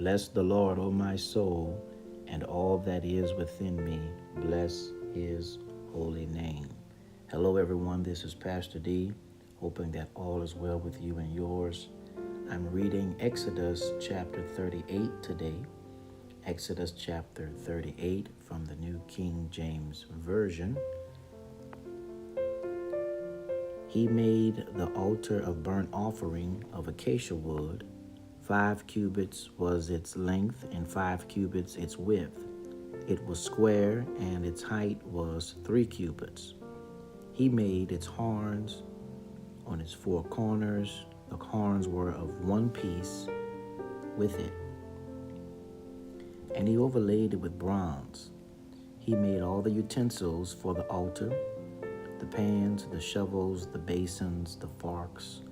Bless the Lord, O my soul, and all that is within me. Bless his holy name. Hello, everyone. This is Pastor D, hoping that all is well with you and yours. I'm reading Exodus chapter 38 today. Exodus chapter 38 from the New King James Version. He made the altar of burnt offering of acacia wood. 5 cubits was its length, and 5 cubits its width. It was square, and its height was 3 cubits. He made its horns on its 4 corners. The horns were of one piece with it, and he overlaid it with bronze. He made all the utensils for the altar, the pans, the shovels, the basins, the forks,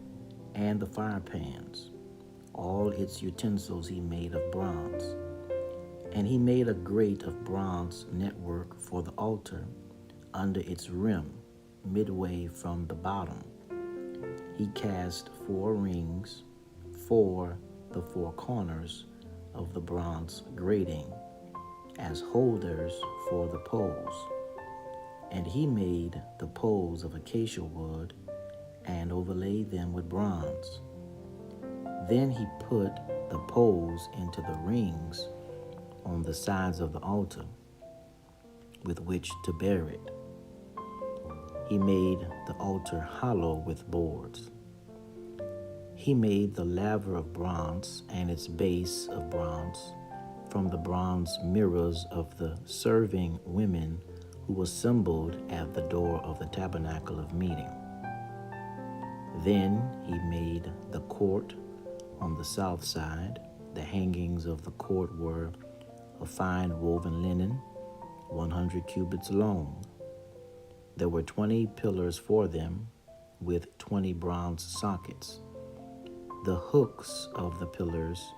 and the fire pans. All its utensils he made of bronze. And he made a grate of bronze network for the altar under its rim, midway from the bottom. He cast 4 rings for the 4 corners of the bronze grating as holders for the poles. And he made the poles of acacia wood and overlaid them with bronze. Then he put the poles into the rings on the sides of the altar with which to bear it. He made the altar hollow with boards. He made the laver of bronze and its base of bronze from the bronze mirrors of the serving women who assembled at the door of the tabernacle of meeting. Then he made the court on the south side. The hangings of the court were of fine woven linen, 100 cubits long. There were 20 pillars for them, with 20 bronze sockets. The hooks of the pillars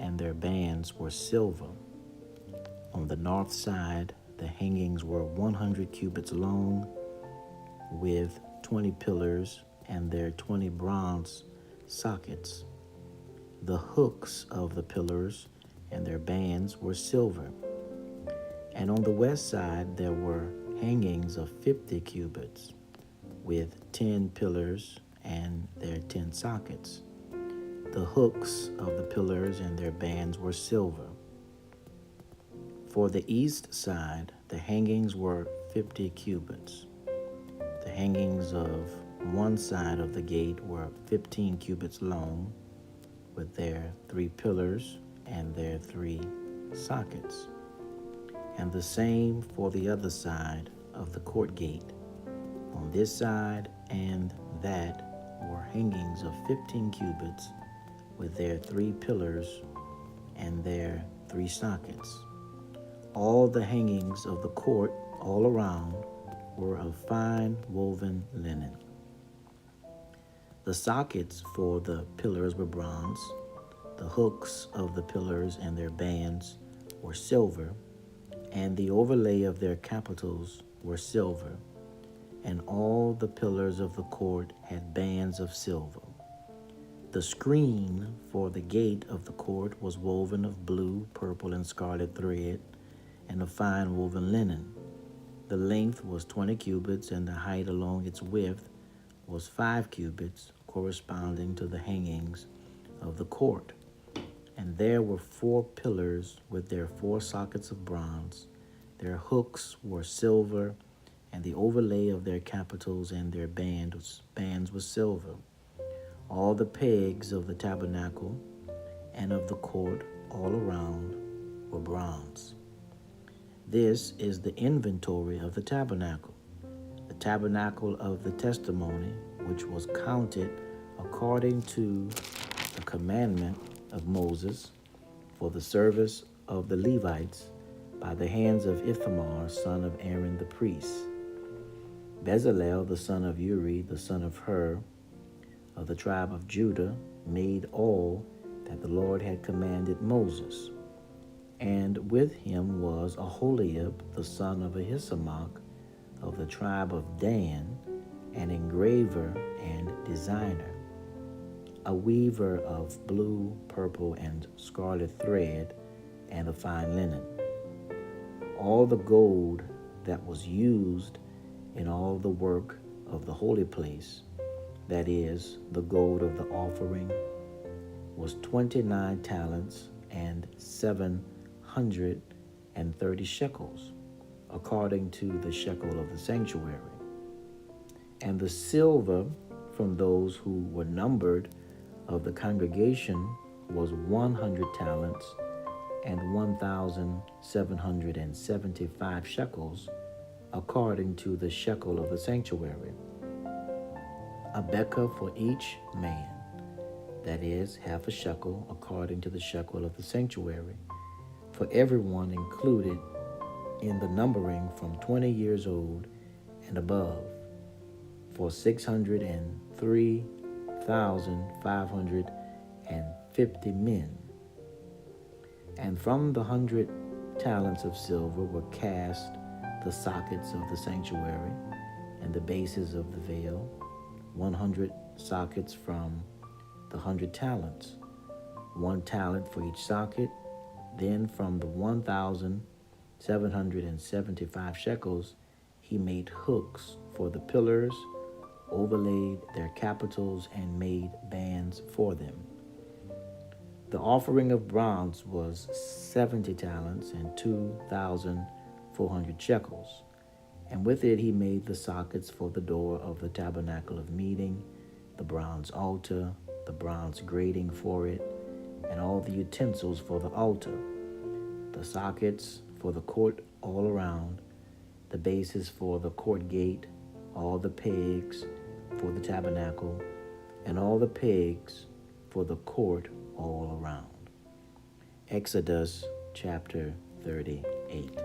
and their bands were silver. On the north side, the hangings were 100 cubits long, with 20 pillars and their 20 bronze sockets. The hooks of the pillars and their bands were silver. And on the west side there were hangings of 50 cubits, with 10 pillars and their 10 sockets. The hooks of the pillars and their bands were silver. For the east side, the hangings were 50 cubits. The hangings of one side of the gate were 15 cubits long, with their 3 pillars and their 3 sockets. And the same for the other side of the court gate. On this side and that were hangings of 15 cubits, with their 3 pillars and their 3 sockets. All the hangings of the court all around were of fine woven linen. The sockets for the pillars were bronze. The hooks of the pillars and their bands were silver, and the overlay of their capitals were silver, and all the pillars of the court had bands of silver. The screen for the gate of the court was woven of blue, purple, and scarlet thread, and of fine woven linen. The length was 20 cubits, and the height along its width was 5 cubits, corresponding to the hangings of the court. And there were 4 pillars with their 4 sockets of bronze. Their hooks were silver, and the overlay of their capitals and their bands was silver. All the pegs of the tabernacle and of the court all around were bronze. This is the inventory of the tabernacle of the testimony, which was counted according to the commandment of Moses for the service of the Levites by the hands of Ithamar, son of Aaron the priest. Bezalel, the son of Uri, the son of Hur, of the tribe of Judah, made all that the Lord had commanded Moses. And with him was Aholiab, the son of Ahisamach, of the tribe of Dan, an engraver and designer. a weaver of blue, purple, and scarlet thread, and of fine linen. All the gold that was used in all the work of the holy place, that is, the gold of the offering, was 29 talents and 730 shekels, according to the shekel of the sanctuary. And the silver from those who were numbered of the congregation was 100 talents and 1,775 shekels, according to the shekel of the sanctuary. A becker for each man, that is, half a shekel, according to the shekel of the sanctuary, for everyone included in the numbering from 20 years old and above, for 603,550 men. And from the 100 talents of silver were cast the sockets of the sanctuary and the bases of the veil, 100 sockets from the 100 talents, 1 talent for each socket. Then from the 1,775 shekels he made hooks for the pillars, overlaid their capitals, and made bands for them. The offering of bronze was 70 talents and 2,400 shekels. And with it he made the sockets for the door of the tabernacle of meeting, the bronze altar, the bronze grating for it, and all the utensils for the altar, the sockets for the court all around, the bases for the court gate, all the pegs for the tabernacle, and all the pegs for the court all around. Exodus chapter 38.